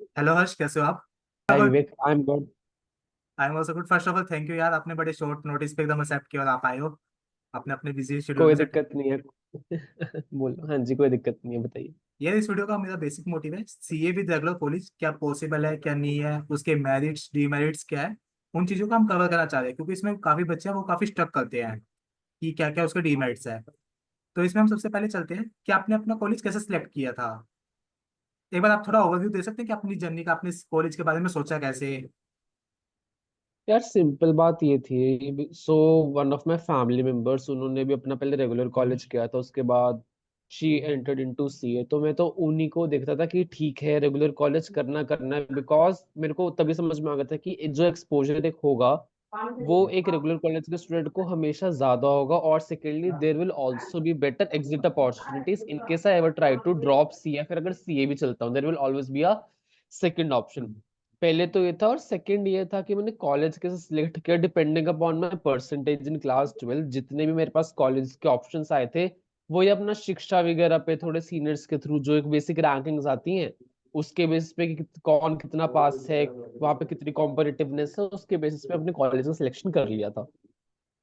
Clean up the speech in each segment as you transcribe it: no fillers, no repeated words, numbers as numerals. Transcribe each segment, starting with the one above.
Hello हर्ष, कैसे हो आप? Hi Vivek, I am good. I am also good. First of all thank you यार, आपने बड़े शॉर्ट नोटिस पे एकदम एक्सेप्ट किया और आप आए हो। आपने अपने बिजी शेड्यूल में कोई से दिक्कत नहीं है। बोलो, हाँ जी, कोई दिक्कत नहीं है, बताइए। ये इस वीडियो का मेरा बेसिक मोटिव है, सीए विद रेगुलर कॉलेज क्या पॉसिबल है क्या नहीं है, उसके मेरिट्स डीमेरिट्स क्या है। उन चीजों का हम कवर करना चाह रहे हैं क्योंकि इसमें काफी बच्चे हैं वो काफी स्ट्रक करते हैं कि क्या क्या उसके डीमेरिट्स है। तो इसमें हम सबसे पहले चलते हैं कि आपने अपना कॉलेज कैसे सिलेक्ट किया था। एक बार आप थोड़ा ओवरव्यू दे सकते हैं कि अपनी जर्नी का, अपने कॉलेज के बारे में सोचा कैसे। यार सिंपल बात ये थी, one of my family members, उन्होंने भी अपना पहले रेगुलर कॉलेज किया था, उसके बाद शी एंटर्ड इनटू सीए। तो मैं तो उन्हीं को देखता था कि ठीक है, रेगुलर कॉलेज करना करना है, बिकॉज मेरे को तभी समझ में आ गया था कि जो एक्सपोजर एक होगा वो एक रेगुलर कॉलेज के स्टूडेंट को हमेशा ज्यादा होगा। और secondly there will also be better exit opportunities in case I ever try to drop CA. फिर अगर सीए भी चलता हूँ, there will always be a second option. पहले तो ये था, और सेकंड ये था कि मैंने कॉलेज कैसे सिलेक्ट किया, depending upon my percentage in class 12। जितने भी मेरे पास कॉलेज के ऑप्शंस आए थे, वो ये अपना शिक्षा वगैरह पे, थोड़े सीनियर्स के थ्रू जो एक बेसिक रैंकिंग्स आती हैं उसके बेसिस पे कि कौन कितना पास है, वहां पे कितनी कॉम्पिटिटिवनेस है, उसके बेसिस पे अपने कॉलेज का सिलेक्शन कर लिया था।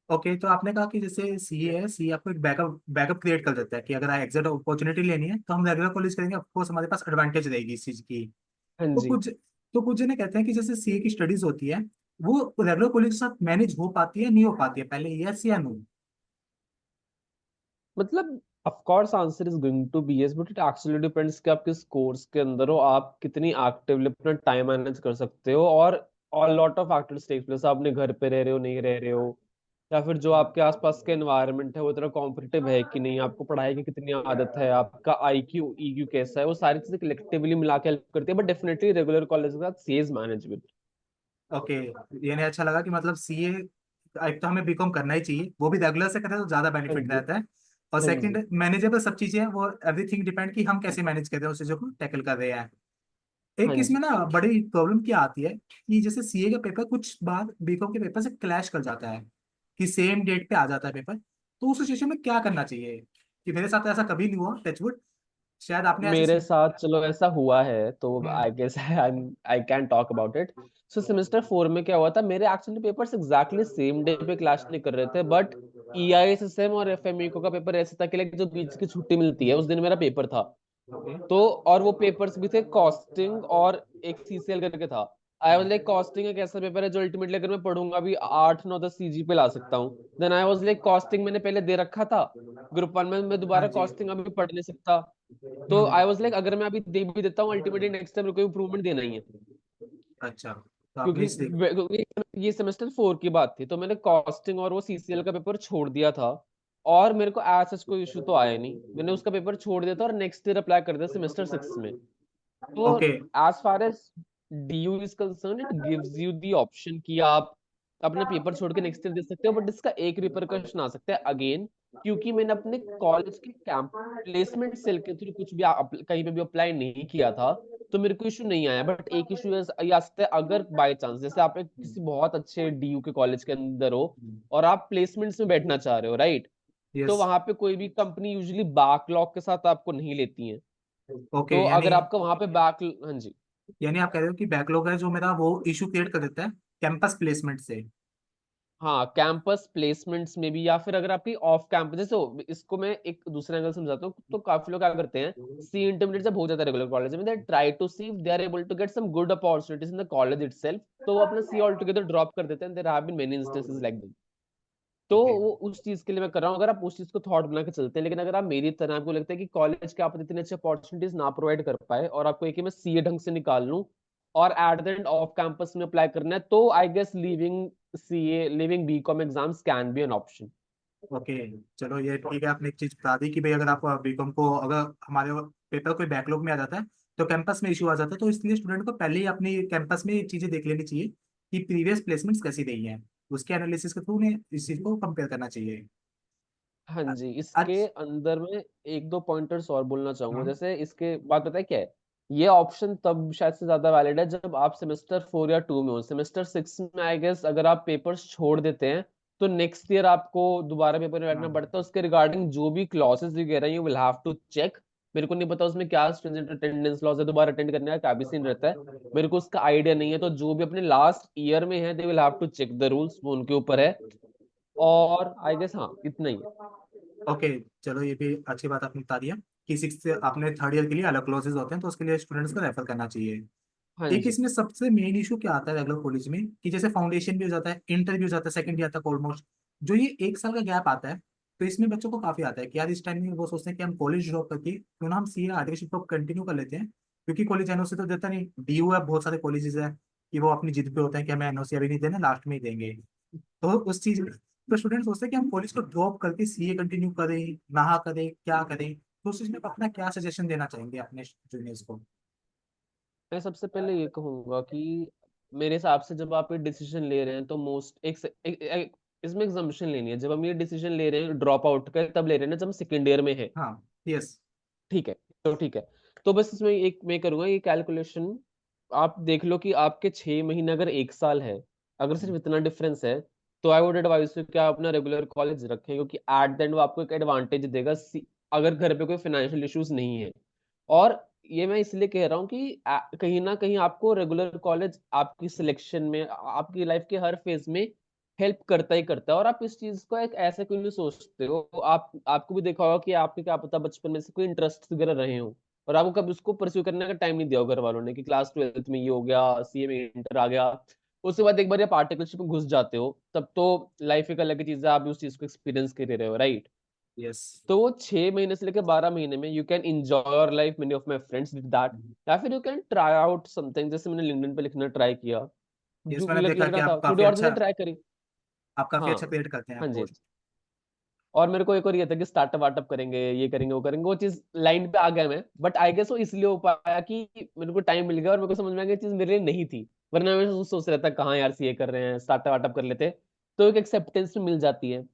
ओके, तो आपने कहा कि जैसे सीए है, सी आपको एक बैकअप बैकअप क्रिएट कर देता है कि अगर एग्जिट अपॉर्चुनिटी लेनी है तो हम रेगुलर कॉलेज करेंगे, ऑफकोर्स हमारे पास एडवांटेज रहेगी इस चीज की। हाँ तो जी। कुछ तो कुछ जने कहते हैं कि जैसे सीए की स्टडीज होती है वो रेगुलर कॉलेज के साथ मैनेज हो पाती है नहीं हो पाती है, पहले यस या नो? मतलब of course answer is going to be yes, but it actually depends कि आप किस कोर्स के अंदर हो, आप कितनी एक्टिवली अपना टाइम मैनेज कर सकते हो। और lot of factors take place. आप अपने घर पे रह रहे हो, नहीं रह रहे हो, या फिर जो आपके आसपास का एनवायरनमेंट है वो इतना कॉम्पिटिटिव है कि नहीं, आपको पढ़ाई की कितनी आदत है, आपका आईक्यू ईक्यू कैसा है, वो सारी चीजें कलेक्टिवली मिला के हेल्प करती है। बट डेफिनेटली रेगुलर कॉलेज के साथ सेज मैनेजमेंट। ओके, ये नहीं अच्छा लगा कि मतलब सीए एक तो हमें बीकॉम करना ही चाहिए, वो भी रेगुलर से करें तो ज्यादा हाँ बेनिफिट जी। रहता है। और हाँ जी। सेकंड, मैनेजेबल सब चीजें हैं, वो एवरीथिंग डिपेंड कि हम कैसे मैनेज कर रहे हैं उस चीजों को टैकल कर रहे हैं। हाँ एक इसमें जी। ना बड़ी प्रॉब्लम क्या आती है कि जैसे सीए का पेपर कुछ बार बीकॉम के पेपर से क्लैश कर जाता है कि सेम डेट पे आ जाता है पेपर। तो उस सिचुएशन में क्या करना चाहिए? कि मेरे साथ तो ऐसा कभी नहीं हुआ, टचवुड। शायद आपने ऐसे मेरे साथ चलो ऐसा हुआ है, तो hmm. I guess I can talk about it. So semester 4 में क्या हुआ था, मेरे actually papers exactly same day पे क्लास नहीं कर रहे थे, बट ईआईएसएसएम और एफएमईको का पेपर ऐसे था कि like जो बीच की छुट्टी मिलती है उस दिन मेरा पेपर था। ओके। तो और वो पेपर्स भी थे कॉस्टिंग और एक सीसीएल करके था। आई वाज लाइक कॉस्टिंग एक ऐसा पेपर है जो अल्टीमेटली अगर मैं पढ़ूंगा भी 8 9 10 सीजी पे ला सकता हूँ। Then I was like costing मैंने पहले दे रखा था ग्रुप 1 में, मैं हाँ दोबारा जी। कॉस्टिंग अभी पढ़ नहीं सकता। तो हम्म। आई वाज लाइक अगर मैं अभी दे भी देता हूँ, अल्टीमेटली नेक्स्ट टाइम मेरे को इम्प्रूवमेंट देना ही है। अच्छा, तो आपने क्योंकि इसलिए ये सेमेस्टर 4 की बात थी, तो मैंने कॉस्टिंग और वो सीसीएल का पेपर छोड़ दिया था। और मेरे को एज सच कोई इशू तो आया नहीं, मैंने उसका पेपर छोड़ दिया था और नेक्स्ट ईयर अप्लाई कर दिया सेमेस्टर 6 में। तो okay. As far as DU is concern, it gives you the option कि आप अपना पेपर छोड़ के नेक्स्ट ईयर दे सकते हो, बट इसका एक रिपरकशन आ सकता है अगेन। क्योंकि मैंने अपने कॉलेज के कैंप प्लेसमेंट सेल के थ्रू कुछ भी कहीं पे भी अप्लाई नहीं किया था, तो मेरे को इशू नहीं आया। बट एक इशू ये आ सकता है, अगर बाय चांस जैसे आप एक किसी बहुत अच्छे डीयू के कॉलेज के अंदर हो और आप प्लेसमेंट्स में बैठना चाह रहे हो, राइट? तो यस। वहां पे कोई भी कंपनी यूजुअली बैकलॉग के साथ आपको नहीं लेती है। ओके, तो यानी अगर आपका वहां पे बैक, हाँ जी। यानी आप कह रहे हो कि बैकलॉग है जो मेरा वो इशू क्रिएट कर देता है कैंपस प्लेसमेंट से। हाँ, कैंपस प्लेसमेंट्स में भी, या फिर अगर आपकी ऑफ कैंपस जैसे इसको मैं एक दूसरे एंगल समझाता हूँ। तो काफी लोग क्या करते हैं, सी इंटरमीडिएट जब हो जाता है रेगुलर कॉलेज में, they try to see if they are able to get some good opportunities in the college itself, तो वो अपना सी ऑल टुगेदर ड्रॉप कर देते हैं। There have been many instances like that. तो ओके। वो उस चीज के लिए मैं कर रहा हूँ, अगर आप उस चीज को थॉट बना के चलते हैं। लेकिन अगर आप मेरी तरह, आपको लगता है कि कॉलेज के आप इतने अच्छे अपॉर्चुनिटीज ना प्रोवाइड कर पाए और आपको एक ही मैं सीए ढंग से निकाल लूं और at the end of campus में अप्लाई करना है, तो I guess leaving CA, leaving BCom exams can be an option. Okay, चलो ये ठीक है, आपने एक चीज बता दी कि भाई अगर आप बीकॉम को, अगर हमारे पेपर कोई बैकलॉग में आ जाता है तो कैंपस में इशू आ जाता है, तो इसलिए स्टूडेंट को पहले ही अपनी कैंपस में ये चीजें देख लेनी चाहिए कि प्रीवियस प्लेसमेंट्स कैसी रही हैं। उसके एनालिसिस के थ्रू उन्हें इस चीज को कंपेयर करना चाहिए। हाँ अ- जी, इसके अच्छा। अंदर में एक दो पॉइंटर्स और बोलना चाहूंगा। हम्म। जैसे इसके बाद पता है क्या है, ये ऑप्शन तब शायद से ज्यादा वैलिड है जब आप सेमेस्टर 4 या 2 में हो। सेमेस्टर 6 में आई गेस अगर आप पेपर्स छोड़ देते हैं तो नेक्स्ट ईयर आपको दोबारा पेपर में बैठना हाँ। पड़ता है। उसके रिगार्डिंग जो भी क्लॉसेस वगैरह you will have to check मेरे को नहीं पता उसमें क्या स्ट्रिंजेंट अटेंडेंस लॉज है, दोबारा अटेंड करने का क्या भी सीन रहता है, मेरे को उसका आइडिया नहीं है। तो जो भी अपने लास्ट ईयर में है, they will have to check the rules, वो उनके ऊपर है। और आई गेस हाँ इतना ही है। ओके, चलो ये भी अच्छी बात आपने बता दिया कि सिक्स से आपने थर्ड ईयर के लिए अलग क्लासेस होते हैं, तो उसके लिए स्टूडेंट्स को रेफर करना चाहिए। हाँ एक जी। इसमें सबसे मेन इशू क्या आता है रेगुलर कॉलेज में, कि जैसे फाउंडेशन भी हो जाता है, इंटर भी हो जाता है सेकंड ईयर तक ऑलमोस्ट, जो ये एक साल का गैप आता है, तो इसमें बच्चों को काफी आता है कि यार इस टाइम में वो सोचते हैं कि हम कॉलेज ड्रॉप करके क्यों ना हम सीए आर्टिफिशियल ड्रॉप कंटिन्यू कर लेते हैं, क्योंकि कॉलेज एनओसी तो देता नहीं, डीयू है, बहुत सारे कॉलेजेस है कि वो अपनी जिद पे होते हैं कि हमें एनओसी अभी नहीं देना, लास्ट में ही देंगे। तो उस चीज में तो स्टूडेंट सोचते हैं कि हम कॉलेज को ड्रॉप करके सीए कंटिन्यू करें ना करें क्या करें, तो उस चीज में आप अपना क्या सजेशन देना चाहेंगे अपने जूनियर्स को? मैं सबसे पहले ये कहूंगा कि मेरे हिसाब से जब आप ये डिसीजन ले रहे हैं तो मोस्ट इसमें एग्जम्पशन लेनी है। जब हम ये डिसीजन ले रहे हैं ड्रॉप आउट का, तब ले रहे हैं ना जब हम सेकेंड ईयर में है। हाँ। यस। ठीक है, तो ठीक है। तो बस इसमें एक मैं करूंगा ये कैलकुलेशन। आप देख लो कि आपके 6 महीने अगर 1 साल है, अगर सिर्फ इतना डिफरेंस है, तो आई वुड एडवाइस यू कि आप अपना रेगुलर कॉलेज रखें, क्योंकि एट द एंड वो आपको एक एडवांटेज देगा अगर घर पे कोई फाइनेंशियल इश्यूज नहीं है। और ये मैं इसलिए कह रहा हूँ कि कहीं ना कहीं आपको रेगुलर कॉलेज आपकी सिलेक्शन में, आपकी लाइफ के हर फेज में हेल्प करता ही करता है। और आप इस चीज को एक ऐसे क्यों नहीं सोचते हो, आप आपको भी देखा होगा कि आपके क्या पता बचपन में से कोई इंटरेस्ट वगैरह रहे हो, और आपको कभी उसको परस्यू करने का टाइम नहीं दिया होगा घर वालों ने, कि क्लास ट्वेल्थ में ये हो गया, सीए में इंटर आ गया, उसके बाद एक बार आप आर्टिकलशिप में घुस जाते हो, तब तो लाइफ एक अलग चीज है, आप भी उस चीज को एक्सपीरियंस कर रहे हो, राइट। यस। तो वो 6 महीने से लेकर 12 महीने में you can enjoy your life, many of my friends did that. या फिर you can try out something, जैसे मैंने लिंक्डइन पे लिखना ट्राई किया, यस, जो मैंने देखा लग कि रहा था, आप कुछ काफी और चीजें अच्छा, ट्राई करी। आप काफी हाँ अच्छा क्रिएट करते हैं हाँ जी। पोस्ट। और मेरे को एक और ये था कि स्टार्टअप वार्टअप करेंगे, ये करेंगे वो करेंगे, वो चीज लाइन पे आ गया मैं, बट आई गेस वो इसलिए हो पाया कि मेरे को टाइम मिल गया और मेरे को समझ में आ गया ये चीज मेरे लिए नहीं थी। वरना मैं सोच रहा था कहाँ यार सीए कर रहे हैं, स्टार्टअप वार्टअप कर लेते। तो एक एक्सेप्टेंस मिल जाती है।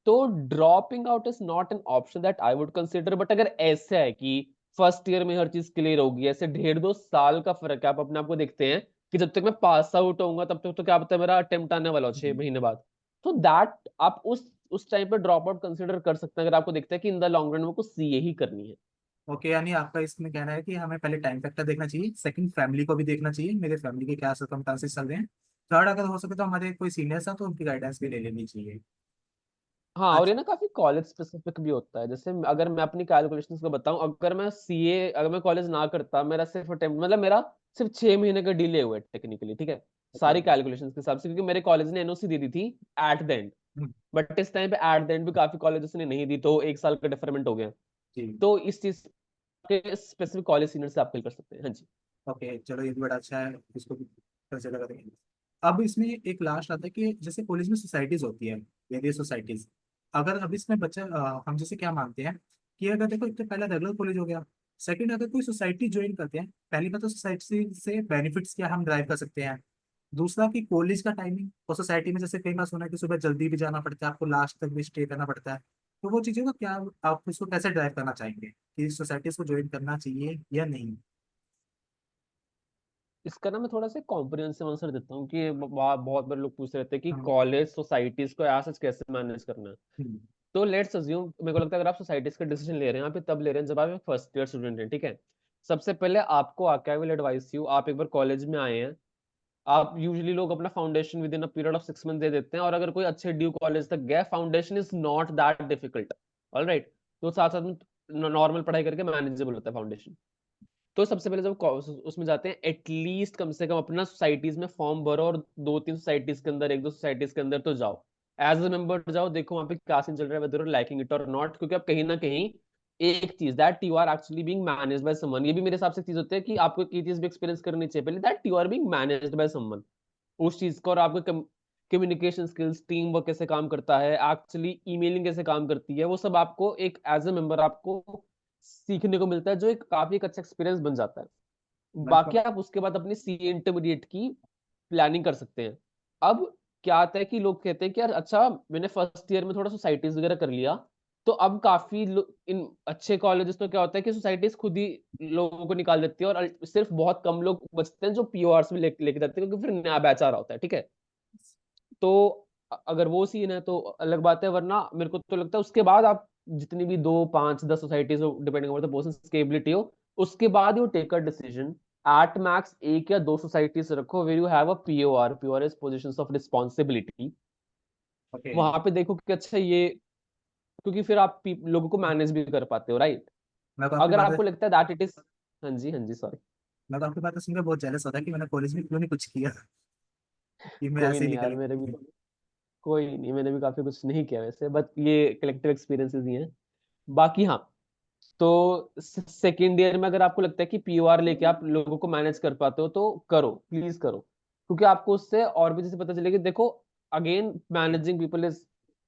तो dropping out is not an option that I would consider, but अगर ऐसा है कि फर्स्ट ईयर में हर चीज क्लियर होगी, ऐसे 1.5 2 साल का फर्क है, आप अपने आप को देखते हैं कि जब तक मैं पास आउट होऊंगा तब तक तो क्या पता है मेरा अटेम्प्ट आने वाला हो 6 महीने बाद। तो दैट आप उस टाइम पे ड्रॉप आउट कंसिडर कर सकते हैं, अगर आपको दिखता है कि इन द लॉन्ग रन में कुछ सीए ही करनी है। ओके, यानी आपका इसमें कहना है कि हमें पहले टाइम फैक्टर देखना चाहिए, सेकंड फैमिली को भी देखना चाहिए, मेरे फैमिली के क्या सर्कमस्टांसेस चल रहे हैं, थर्ड अगर हो सके तो हमारे कोई सीनियर्स है तो उनकी गाइडेंस भी ले लेनी चाहिए। हाँ, और अच्छा। ये ना काफी कॉलेज स्पेसिफिक भी होता है। जैसे अगर मैं अपनी कैलकुलेशंस को बताऊं, अगर मैं सीए, अगर मैं कॉलेज ना करता, मेरा सिर्फ अटेम्प्ट मतलब मेरा सिर्फ 6 महीने का डिले हुआ है टेक्निकली, ठीक है, ओके। सारी कैलकुलेशंस के हिसाब से, क्योंकि मेरे कॉलेज ने एनओसी दे दी थी एट द एंड। बट इस टाइम पे एट द एंड भी काफी कॉलेजेस ने नहीं दी, तो 1 साल का डिफरमेंट हो गया। जी। तो इस चीज के स्पेसिफिक कॉलेज सीनियर से आप कर सकते हैं। हाँ जी। ओके, चलो ये भी बड़ा अच्छा है, इसको भी कंसिडर करेंगे। अब इसमें एक लास्ट आता है कि जैसे कॉलेज में सोसाइटीज होती है, वेरियस सोसाइटीज, अगर अब इसमें बच्चा हम जैसे क्या मानते हैं कि अगर देखो, एक तो पहला रेगुलर कॉलेज हो गया, सेकंड अगर कोई सोसाइटी ज्वाइन करते हैं, पहली बात तो सोसाइटी से बेनिफिट्स क्या हम ड्राइव कर सकते हैं, दूसरा कि कॉलेज का टाइमिंग और सोसाइटी में जैसे कई बार सुना है कि सुबह जल्दी भी जाना पड़ता है, आपको लास्ट तक भी स्टे करना पड़ता है, तो वो चीज़ों को क्या आप उसको कैसे ड्राइव करना चाहेंगे कि सोसाइटीज को ज्वाइन करना चाहिए या नहीं? इसका ना मैं थोड़ा सा कॉम्प्रिहेंसिव आंसर देता हूँ कि बहुत बार लोग पूछ रहे थे कि हाँ। कॉलेज सोसाइटीज को ऐसा कैसे मैनेज करना है। हम्म। तो लेट्स अज्यूम, मेरे को लगता है अगर आप सोसाइटीज का डिसीजन ले रहे हैं, आप ये तब ले रहे हैं जब आप फर्स्ट ईयर स्टूडेंट हैं, ठीक है। सबसे पहले आपको आके आई विल एडवाइस यू, आप एक बार कॉलेज में आए हैं, आप यूजुअली लोग अपना foundation within a period of 6 month दे देते हैं, और अगर कोई अच्छे ड्यू कॉलेज तक गया, foundation is not that difficult, all right. तो साथ साथ में नॉर्मल पढ़ाई करके मैनेजेबल होता है फाउंडेशन। तो सबसे पहले जब उसमें जाते हैं, एटलीस्ट कम से कम अपना सोसाइटीज में फॉर्म भरो, और 2 3 सोसाइटीज के अंदर, 1 2 सोसाइटीज के अंदर तो जाओ, एज ए मेंबर जाओ, देखो वहां पे क्या सीन चल रहा है, वेदर लाइकिंग इट और नॉट। क्योंकि आप कहीं ना कहीं एक चीज, that you are actually being managed by someone, ये भी मेरे हिसाब से चीज होती है कि आपको एक चीज भी एक्सपीरियंस करनी चाहिए पहले, that you are being managed by someone, उस चीज को। और आपको कम्युनिकेशन स्किल्स, टीम वर्क कैसे काम करता है, एक्चुअली ईमेलिंग कैसे काम करती है, वो सब आपको एक एज ए मेंबर आपको सीखने को मिलता है, जो एक काफी एक अच्छा एक्सपीरियंस बन जाता है। बाकी बिल्कुल। आप उसके बाद अपनी सी इंटरमीडिएट की प्लानिंग कर सकते हैं। अब क्या आता है कि लोग कहते हैं कि यार अच्छा, मैंने फर्स्ट ईयर में थोड़ा सोसाइटीज वगैरह कर लिया, तो अब काफी इन अच्छे कॉलेजेस में क्या होता है कि सोसाइटीज खुद ही लोगों को निकाल देती है, और सिर्फ बहुत कम लोग बचते हैं जो पीओआर में लेके जाते हैं, क्योंकि फिर नया बैच आ रहा होता है, ठीक है। तो अगर वो सीन है तो अलग बात है, वरना मेरे को तो लगता है उसके बाद आप जितनी भी 2 5 10 सोसाइटीज हो, depending on the person stability हो, उसके बाद you take a decision. At max 1 या 2 सोसाइटीज रखो where you have a POR, POR is position of responsibility. Okay. वहां पे देखो कि अच्छा ये, क्योंकि फिर आप लोगों को मैनेज भी कर पाते हो, राइट। मैं तो आपकी अगर बात आपको लगता है दैट इट इज, हाँ जी, हाँ जी, सॉरी। मैं तो आपकी बात सुनकर बहुत जेलस होता कि मैंने कॉलेज में क्यों नहीं कुछ किया, कि मैं कोई ऐसे ही नहीं यार, निकल मेरे भी कोई नहीं, मैंने भी काफी कुछ नहीं किया वैसे, बट ये कलेक्टिव एक्सपीरियंसेस ही हैं। बाकी हाँ, तो सेकेंड ईयर में अगर आपको लगता है कि पीओआर लेके आप लोगों को मैनेज कर पाते हो तो करो, प्लीज करो, क्योंकि आपको उससे और भी जैसे पता चलेगा। देखो, अगेन मैनेजिंग पीपल इज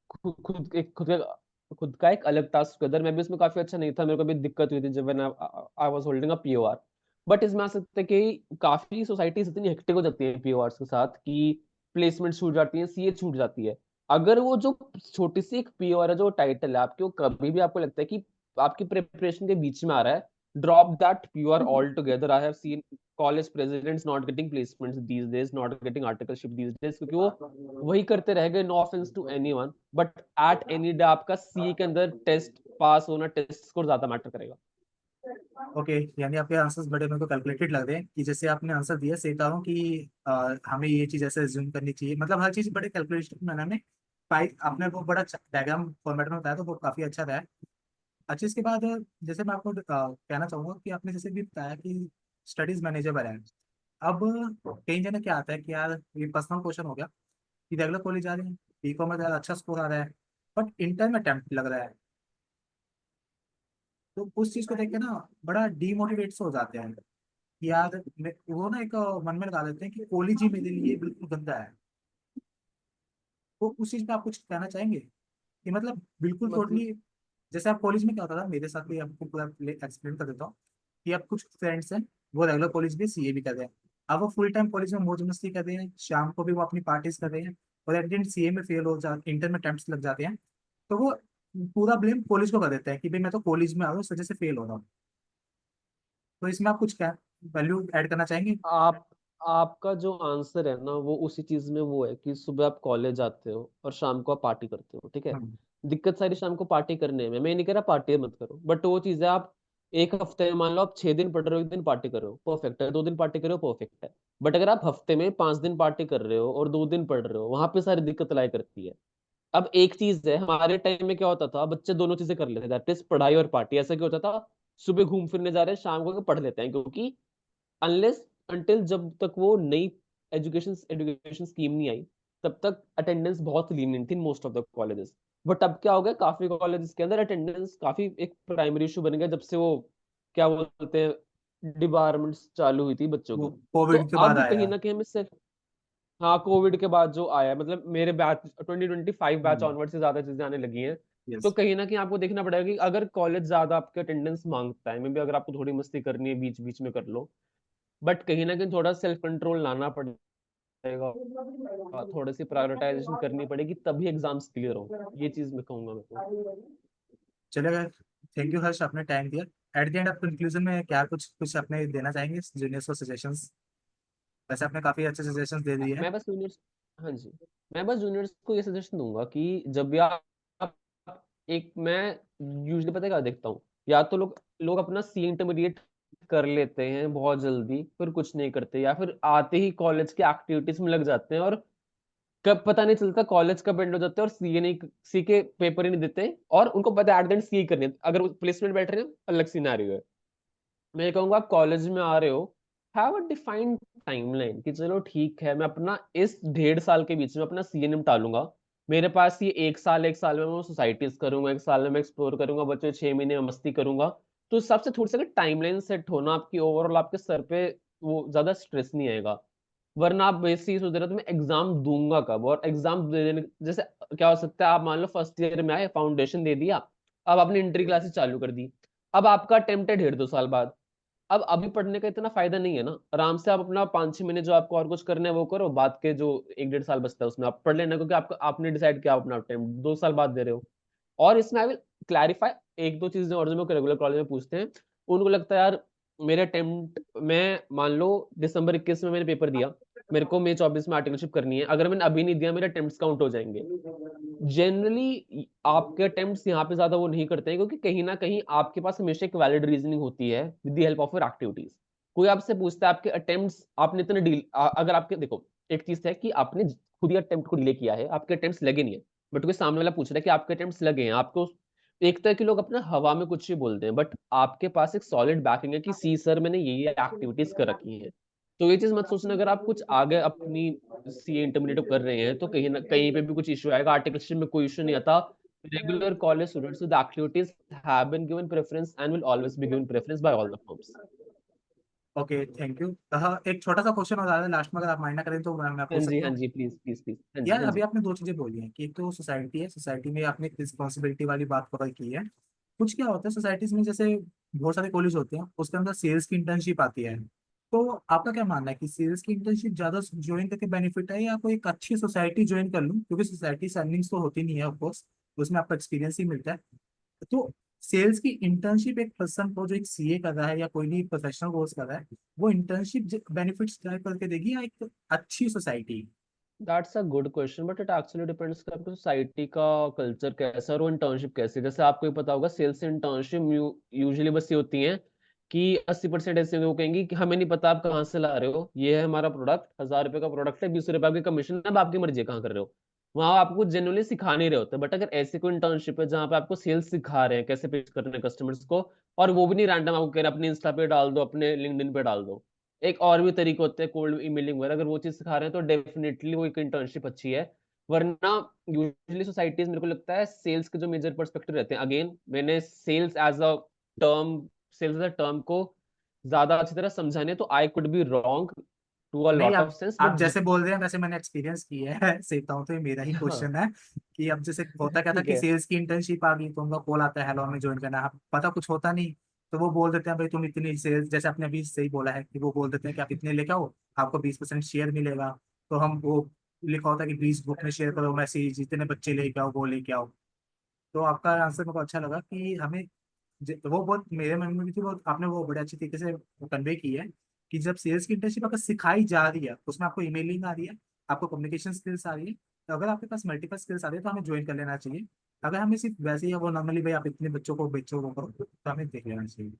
खुद खुद एक खुद का एक अलग टास्क। अदर मैं भी उसमें काफी अच्छा नहीं था, मेरे को भी दिक्कत हुई थी जब I was holding a POR. But इसमें आ सकता है कि काफी सोसाइटीज इतनी हेक्टिक हो जाती है पीओआर के साथ कि प्लेसमेंट छूट जाती है, सीए छूट जाती है। अगर वो जो छोटी सी एक पीओआर है, जो टाइटल है आपके, वो कभी भी आपको लगता है कि आपकी प्रिपरेशन के बीच में आ रहा है, drop that POR all together. I have seen college presidents not getting placements these days, not getting articleship these days, क्योंकि वो वही करते रह गए। No offense to anyone, but at any day आपका सीए के अंदर टेस्ट पास होना, टेस्ट स्कोर ज्यादा मैटर करेगा। ओके। यानी आपके आंसर्स बड़े मेरे को कैलकुलेटेड लग रहे हैं, कि जैसे आपने आंसर दिया सही कहा हूँ कि हमें ये चीज़ ऐसे एज्यूम करनी चाहिए, मतलब हर चीज़ बड़े कैलकुलेशन मैंने में पाई। आपने वो बड़ा डायग्राम फॉर्मेट में बताया तो वो काफ़ी अच्छा था। अच्छा, इसके बाद जैसे मैं आपको कहना चाहूँगा कि आपने जैसे भी बताया कि स्टडीज मैनेजेबल है। अब कई जगह क्या आता है कि यार ये पर्सनल क्वेश्चन हो गया कि रेगुलर कॉलेज जा रहे हैं, बीकॉम में ज़्यादा अच्छा स्कोर आ रहा है, बट इंटर में अटेम्प्ट लग रहा है, तो उस चीज़ को देख के ना बड़ा डीमोटिवेट हो जाते हैं कि यार वो ना एक मन में लगा लेते हैं कि कॉलेज ही मेरे लिए बिल्कुल गंदा है। तो उस चीज़ पे आप कुछ कहना चाहेंगे कि मतलब बिल्कुल मतलब टोटली, जैसे आप कॉलेज में क्या होता था मेरे साथ भी, आपको पूरा एक्सप्लेन कर देता हूँ कि अब कुछ फ्रेंड्स हैं वो रेगुलर कॉलेज भी सीए भी कर रहे हैं। अब वो फुल टाइम कॉलेज में मौज मस्ती कर रहे हैं, शाम को भी वो अपनी पार्टीज कर रहे हैं, और एट द एंड सीए में फेल हो जाते, इंटर में अटेम्प्ट्स लग जाते हैं। तो वो पूरा ब्लेम कॉलेज को कर देते हैं कि भाई मैं तो कॉलेज में आ रहा हूँ इस वजह से फेल हो रहा हूँ। तो इसमें आप कुछ क्या वैल्यू ऐड करना चाहेंगे? आप आपका जो आंसर है ना, वो उसी चीज में वो है कि सुबह आप कॉलेज आते हो और शाम को आप पार्टी करते हो, ठीक है। हम्म। दिक्कत सारी शाम को पार्टी करने में, मैं ये नहीं कह रहा पार्टी मत करो, बट वो चीज है, आप एक हफ्ते में मान लो आप 6 दिन पढ़ रहे हो, 1 दिन पार्टी कर रहे हो, परफेक्ट है। 2 दिन पार्टी कर रहे हो, परफेक्ट है। बट अगर आप हफ्ते में 5 दिन पार्टी कर रहे हो और 2 दिन पढ़ रहे हो, वहां पे सारी दिक्कत लाई करती है। अब एक चीज है, हमारे टाइम में क्या होता था, बच्चे दोनों चीजें कर लेते थे, दैट इज पढ़ाई और पार्टी। ऐसा क्या होता था, सुबह घूम फिरने जा रहे हैं, शाम को पढ़ लेते हैं, क्योंकि अनलेस अंटिल जब तक वो नई एजुकेशन एजुकेशन स्कीम नहीं आई, तब तक अटेंडेंस बहुत लीनियंट थी most of the colleges. But अब क्या हो गया, काफी कॉलेजेस के अंदर अटेंडेंस काफी एक प्राइमरी इशू बन गया, जब से वो क्या बोलते हैं डिपार्टमेंट्स चालू हुई थी बच्चों वो की। तो कोविड के बाद अब कहीं आया। ना कहीं हमें सिर्फ, हाँ, कोविड के बाद जो आया, मतलब मेरे बैच 2025 बैच हम्म। ऑनवर्ड से ज्यादा चीजें आने लगी हैं। तो यस। कहीं ना कहीं आपको देखना पड़ेगा कि अगर कॉलेज ज्यादा आपके अटेंडेंस मांगता है, मे भी अगर आपको थोड़ी मस्ती करनी है बीच बीच में कर लो, बट कहीं ना कहीं थोड़ा सेल्फ कंट्रोल लाना पड़ेगा, थोड़ी सी प्रायोरिटाइजेशन करनी पड़ेगी, तभी एग्जाम्स क्लियर हो। ये चीज मैं कहूंगा मेरे को। चलेगा। थैंक यू हर्ष, आपने टाइम दिया। एट द एंड आप कंक्लूजन में क्या कुछ कुछ अपने देना चाहेंगे जूनियर्स को सजेशंस? वैसे आपने काफी अच्छे सजेशंस दे दिए हैं। मैं बस जूनियर्स, हाँ जी, मैं बस जूनियर्स को ये सजेशन दूंगा कि जब भी आप एक, मैं यूजुअली पता है क्या देखता हूँ, या तो लोग लोग अपना सी इंटरमीडिएट कर लेते हैं बहुत जल्दी, फिर कुछ नहीं करते, या फिर आते ही कॉलेज के एक्टिविटीज में लग जाते हैं, और कब पता नहीं चलता कॉलेज कब एंड हो जाते हैं, और सी नहीं, सी के पेपर ही नहीं देते, और उनको पता है एट द एंड सी करनी है। अगर प्लेसमेंट बैठ रहे हैं, अलग सिनेरियो है। मैं ये कहूंगा, आप कॉलेज में आ रहे हो, हैव अ डिफाइंड टाइमलाइन कि चलो ठीक है, मैं अपना इस 1.5 साल के बीच में अपना सीए निपटा लूंगा। मेरे पास ये 1 साल, 1 साल में मैं सोसाइटीज करूंगा, 1 साल में मैं एक्सप्लोर करूंगा, बच्चे 6 महीने में मस्ती करूंगा। तो उस हिसाब से थोड़ी सी टाइमलाइन सेट होना आपकी ओवरऑल, आपके सर पे वो ज्यादा स्ट्रेस नहीं आएगा। वरना आप बेसिक सोच रहे हो तो मैं एग्जाम दूंगा कब, और एग्जाम देने जैसे क्या हो सकता है, आप मान लो फर्स्ट ईयर में आए, फाउंडेशन दे दिया, अब आपने एंट्री क्लासेस चालू कर दी, अब आपका अटेम्प्ट है 1.5 2 साल बाद। अब अभी पढ़ने का इतना फायदा नहीं है ना, आराम से आप अपना 5 6 महीने जो आपको और कुछ करना है वो करो, बाद के जो 1 1.5 साल बचता है उसमें आप पढ़ लेना, क्योंकि आपका आपने डिसाइड किया आप अपना टाइम 2 साल बाद दे रहे हो। और इसमें आई विल क्लैरिफाई एक दो चीजें और जो मेरे को रेगुलर कॉलेज में पूछते हैं। उनको लगता है यार, मेरे अटेम्प्ट में मान लो दिसंबर 21 में मैंने पेपर दिया, मेरे को मई 24 में आर्टिकलशिप करनी है, अगर मैंने अभी नहीं दिया मेरे अटेम्प्ट्स काउंट हो जाएंगे। जनरली आपके अटेम्प्ट्स यहाँ पे ज्यादा वो नहीं करते हैं, क्योंकि कहीं ना कहीं आपके पास हमेशा एक वैलिड रीजनिंग होती है with the help of your activities. कोई आपसे पूछता है आपके अटेम्प्ट्स आपने इतने अगर आपके देखो, एक चीज है कि आपने खुद ही अटेम्प्ट को डिले किया है, आपके अटेम्प्ट्स लगे नहीं है, बट कोई सामने वाला पूछ रहा है कि आपके अटेम्प्ट्स लगे हैं आपको। एक तरह के लोग अपना हवा में कुछ भी बोलते हैं, बट आपके पास एक सॉलिड बैकिंग है कि सी सर मैंने ये एक्टिविटीज कर रखी है। तो ये चीज मत सोचना, अगर आप कुछ आगे अपनी सीए इंटरमीडिएट कर रहे हैं तो कहीं ना कहीं पे भी कुछ इशू आएगा, आर्टिकलशिप में कोई इशू नहीं आता। Regular college students with activities have been given preference and will always be given preference by all the firms. Okay, thank you. एक छोटा सा क्वेश्चन हो रहा है लास्ट में, अगर आप माइंड ना करें तो मैं हाँ पूछ जी, सकता हाँ हूँ? जी, प्लीज प्लीज प्लीज, हाँ जी, यार हाँ अभी जी। आपने दो चीजें बोली हैं कि एक तो सोसाइटी है, सोसाइटी में आपने रिस्पॉन्सिबिलिटी वाली बात कवर की है। कुछ क्या होता है सोसाइटीज में, जैसे बहुत सारे कॉलेज होते हैं उसके अंदर सेल्स की इंटर्नशिप आती है। तो आपका क्या मानना है कि सेल्स की इंटर्नशिप ज्यादा ज्वाइन करके बेनिफिट है, या कोई एक अच्छी सोसाइटी ज्वाइन कर लूँ, क्योंकि सोसाइटी से अर्निंग्स तो होती नहीं है ऑफकोर्स, उसमें आपका एक्सपीरियंस ही मिलता है। तो सेल्स की इंटर्नशिप एक पर्सन को जो एक सीए कर रहा है या कोई भी प्रोफेशनल कोर्स कर रहा है, वो इंटर्नशिप बेनिफिट्स ड्राइव करके देगी, या एक अच्छी society? That's a good question, but it actually depends कि आपकी सोसाइटी का कल्चर कैसा है और वो इंटर्नशिप कैसी है। जैसे आपको ही पता होगा सेल्स इंटर्नशिप यूजुअली बस ये होती है कि 80% ऐसे लोग कहेंगे कि हमें नहीं पता आप कहाँ से ला रहे हो, ये है हमारा प्रोडक्ट, 1000 रुपए का प्रोडक्ट है, 20 रुपए आपकी कमीशन है, अब आपकी मर्जी है कहाँ कर रहे हो। वहां आपको जेन्युइनली सिखा नहीं रहे होते। बट अगर ऐसी कोई इंटर्नशिप है जहाँ पे आपको सेल्स सिखा रहे हैं कैसे पिच करने हैं कस्टमर्स को, और वो भी नहीं रैंडम आपको कह रहे हैं अपने इंस्टा पे डाल दो, अपने लिंक्डइन पे डाल दो, एक और भी तरीके होते हैं कोल्ड ईमेलिंग वगैरह, अगर वो चीज सिखा रहे हैं तो डेफिनेटली वो एक इंटर्नशिप अच्छी है। वरना यूजुअली सोसाइटीज मेरे को लगता है सेल्स के जो मेजर पर्सपेक्टिव रहते हैं, अगेन मैंने term sales as a term को ज्यादा अच्छी तरह समझाने, तो I could be wrong to a नहीं, लॉट ऑफ सेंस, आप बट जैसे बोल रहे हैं वैसे मैंने एक्सपीरियंस किया है सीखता हूँ, तो ये मेरा ही हाँ क्वेश्चन है कि अब जैसे होता क्या था ठीक कि है। सेल्स की इंटर्नशिप आ गई तो उनका कॉल आता है, हेलो हमें ज्वाइन करना है, आप पता कुछ होता नहीं। तो वो बोल देते हैं भाई तुम इतनी सेल्स, जैसे आपने अभी सही बोला है कि वो बोल देते हैं कि आप इतने लेके आओ, आपको 20% शेयर मिलेगा। तो हम वो लिखा होता है कि 20 ग्रुप में शेयर करो, मैसेज जितने बच्चे लेके आओ वो लेके आओ। तो आपका आंसर मेरे को अच्छा लगा कि हमें वो बहुत मेरे मन में भी थी, वो आपने वो बड़े अच्छे तरीके से कन्वे की है कि जब सेल्स की इंटर्नशिप अगर सिखाई जा रही है, उसमें आपको ईमेलिंग आ रही है, आपको कम्युनिकेशन स्किल्स आ रही है, तो अगर आपके पास मल्टीपल स्किल्स आ रही है तो हमें ज्वाइन कर लेना चाहिए। अगर हमें सिर्फ वैसे ही वो नॉर्मली भाई आप इतने बच्चों को बेचो वो करो, तो हमें देख लेना चाहिए।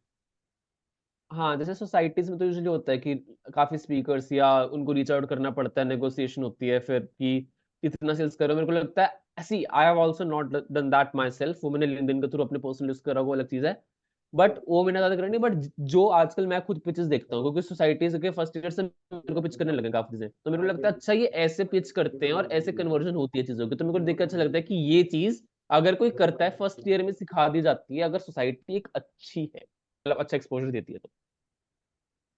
हाँ, जैसे सोसाइटीज में तो यूजुअली होता है कि काफी स्पीकर्स या उनको रीच आउट करना पड़ता है, नेगोशिएशन होती है फिर कि इतना सेल्स करो। मेरे को लगता है ऐसी I have also not done that my self, वो मैंने लिंक्डइन के थ्रू अपने पर्सनल यूज करा, वो अलग चीज है। बट वो मैंने ज्यादा करनी, बट जो आजकल मैं खुद पिचेस देखता हूँ, क्योंकि सोसाइटीज के फर्स्ट ईयर से मेरे को पिच करने लगे काफी चीजें, तो मेरे को लगता है अच्छा ये ऐसे पिच करते हैं और ऐसे कन्वर्जन होती है चीजों की, तो मेरे को देख के अच्छा लगता है कि ये चीज अगर कोई करता है फर्स्ट ईयर में सिखा दी जाती है, अगर सोसाइटी एक अच्छी है, मतलब अच्छा एक्सपोजर देती है तो।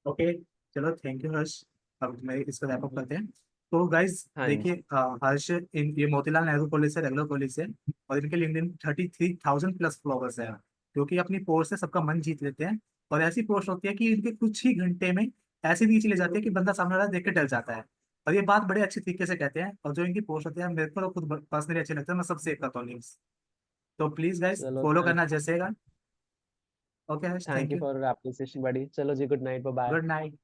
ओके, चलो थैंक यू हर्ष। अब मैं इसको रैप अप करते हैं। तो गाइज हाँ देखिए, जी। हर्ष ये मोतीलाल नेहरू कॉलेज से, रेगुलर कॉलेज से, और इनके लिंक्डइन 33,000 प्लस फॉलोवर्स है, क्योंकि अपनी पोस्ट से सबका मन जीत लेते हैं। और ऐसी पोस्ट होती है कि इनके कुछ ही घंटे में ऐसी रीच ले जाती है कि बंदा सामने वाला देख के डर जाता है। और ये बात बड़े अच्छे तरीके से कहते हैं, और जो इनकी पोस्ट होती है मेरे को तो खुद पर्सनली अच्छे लगता है, मैं सब सेव करता हूँ लिंक्स। तो प्लीज गाइज चलो फॉलो थैंक करना जैसेगा। Okay Harsh, thank thank you you. For appreciation बड़ी। चलो जी, good night, bye bye. Good night.